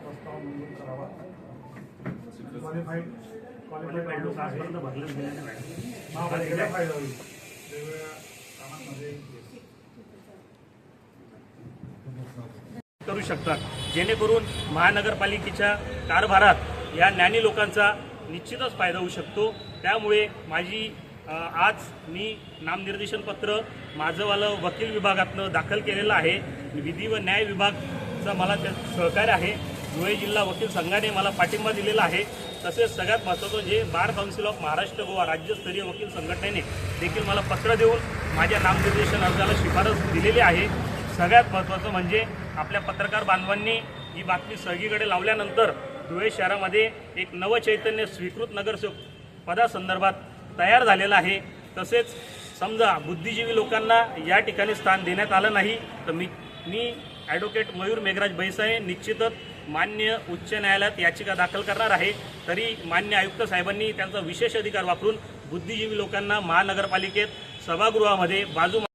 प्रस्ताव मंजूर करावा। क्वालिफाईड लोक आजपर्यंत भरलेच गेले नाही। महापालिकेला फायदा होईल वेगवेगळ्या कामांमध्ये करू शकतात, जेणेकरून महानगरपालिकेच्या कारभारात या ज्ञानी लोकांचा निश्चितच फायदा होऊ शकतो। त्यामुळे आज मी नामनिर्देशन पत्र माझंवालं वकील विभागातनं दाखल केलेलं आहे। विधी व न्याय विभागाचा मला सहकार्य आहे। धुळे जिल्हा वकील संघाने मला पाठिंबा दिलेला आहे। तसेच सगळ्यात महत्त्वाचं जे bar council of Maharashtra Goa राज्यस्तरीय वकील संघटनेने देखील मला पत्र देऊन माझ्या नामनिर्देशन अर्जाला शिफारस दिलेली आहे। सगळ्यात महत्त्वाचं म्हणजे आपल्या पत्रकार बांधवांनी ही बातमी सगळीकडे लावल्यानंतर धुळे शहरामध्ये एक नवचैतन्य स्वीकृत नगरसेवक पदासंदर्भात तयार झालेला आहे। तसेच समजा बुद्धिजीवी लोकांना या ठिकाणी स्थान देण्यात आलं नाही तर मी ॲडव्होकेट मयूर मेघराज बैसाये निश्चितच मान्य उच्च न्यायालयात याचिका दाखल करणार आहे। तरी मान्य आयुक्त साहेबांनी त्यांचा विशेष अधिकार वापरून बुद्धिजीवी लोकांना महानगरपालिकेत सभागृहामध्ये बाजू